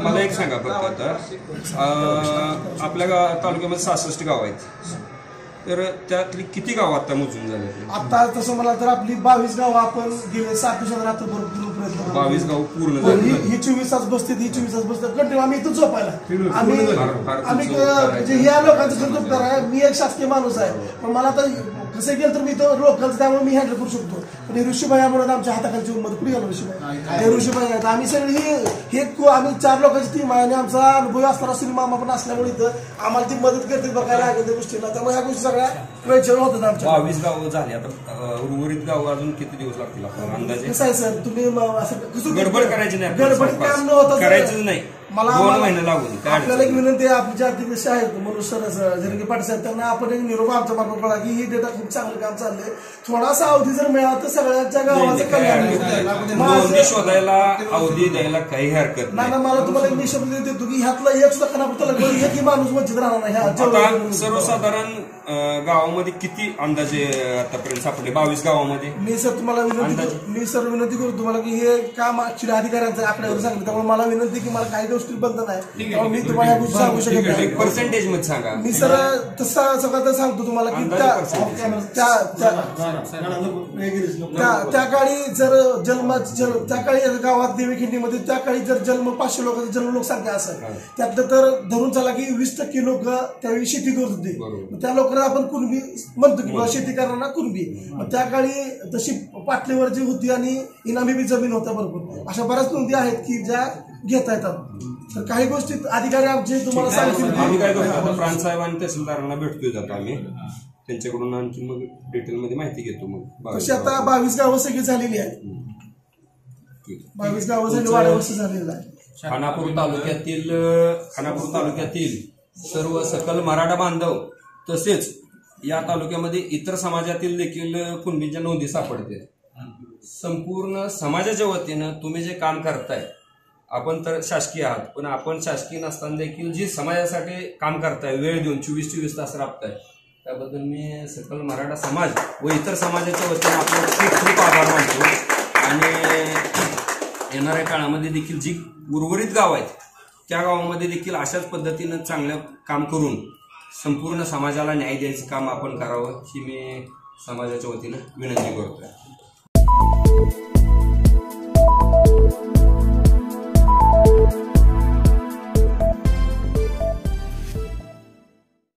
मला एक सांगा फक्त आता आपल्या तालुक्यामध्ये 66 गाव आहेत, तर त्यातली किती गाव आता मोजून झाले? आता तसं मला तर आपली 22 गाव आपण गेले 7 दिवसात आता भरपूर प्रयत्न 22 गाव पूर्ण झाले. ही 24 तास बसते, ही 24 तास बसते कंटिन्यू आम्ही इथं झोपायला. आम्ही म्हणजे ह्या लोकांचं समजून करा. मी एक शासकीय माणूस आहे, पण मला आता कसं गेलं तर मी तो लोकलचं, त्यामुळे मी हँडल करू शकतो. पण हे ऋषीभाई म्हणून आमच्या हाताखालची उंमत कुठे गेलो ऋषीभाई? हे ऋषीभाई आहेत. आम्ही सगळी हे आम्ही 4 लोकांची टीम आहे आणि आमचा अनुभव असणारा सुनील मामा पण असल्यामुळे इथं आम्हाला ती मदत करते बघायला लागेल त्या गोष्टीला. त्यामुळे ह्या गोष्टी सगळ्या वेळेवर होतात आमच्या. 22 गाव झाले, आता उर्वरित गाव अजून किती दिवस लागतील आपल्याला अंदाजे? कसं आहे सर, तुम्ही असं गडबड करायची नाही, गडबड काम न होता करायचंच नाही. मला 2 महिने लागून आपल्याला एक विनंती आहे. आपली जे अध्यक्ष आहेत मनुष्य जरंगे पाटील साहेब, त्यांना आपण एक निरोप आमच्या मार्फत कळा की ही डेटा खूप चांगलं काम चाललंय. थोडासा अवधी जर मिळाला तर सगळ्यांच्या गावाचं कल्याण शोधायला अवधी द्यायला काही हरकत नाही. मला तुम्हाला एक शब्द देतो की ह्यातला एक सुद्धा खानापूर एकही माणूस वंचित राहणार नाही. सर्वसाधारण गावामध्ये किती अंदाजे आतापर्यंत सापडले 22 गावामध्ये? मी सर तुम्हाला विनंती करू तुम्हाला की हे काम ऍक्च्युली अधिकाऱ्यांचं आकड्यावर सांगितलं, त्यामुळे मला विनंती की मला काही गोष्टी बंधन आहे, मी तुम्हाला या गोष्टी सांगू शकत नाही. पर्सेंटेज मध्ये सांगा. मी सर तसं सगळं सांगतो तुम्हाला की त्या काळी जर त्या काळी गावात देवीखिंडीमध्ये त्या काळी जर 500 लोकांचा जन्म लोकसंख्या असेल, त्यातलं तर धरून चला की 20% लोक त्यावेळी शेती करत होते. त्या लोकांना आपण कुणबी म्हणतो की शेती करणारा कुणबी. त्या काळी तशी पाटलीवर जी होती आणि इनामी बी जमीन होत्या भरपूर. अशा बऱ्याच नोंदी आहेत की ज्या घेता येतात. तर काही गोष्टी अधिकारी आमचे तुम्हाला सांगतील. आम्ही काय करतो, प्रांत साहेब आणि तहसीलदारांना भेटतोय जातो आम्ही, त्यांच्याकडून आणखी मग डिटेलमध्ये माहिती घेतो. मग तशी आता 22 गावं सगळी झालेली आहेत. 22 गावं झाली, वाड्यावरची झालेली आहे. खानापूर तालुक्यातील सर्व सकल मराठा बांधव तसेच या तालुक्यामध्ये इतर समाजातील देखील कुणबींच्या नोंदी सापडते. संपूर्ण समाजाच्या वतीनं तुम्ही जे काम करताय, आपण तर शासकीय आहात, पण आपण शासकीय नसताना देखील जी समाजासाठी काम करताय, वेळ देऊन 24 तास राबताय, त्याबद्दल मी सकल मराठा समाज व इतर समाजाच्या वतीनं आपल्याला खूप आभार मानतो. आणि येणाऱ्या काळामध्ये देखील जी उर्वरित गाव आहेत त्या गावामध्ये देखील अशाच पद्धतीनं चांगलं काम करून संपूर्ण समाजाला न्याय द्यायचं काम आपण करावं, ही मी समाजाच्या वतीनं विनंती करतोय.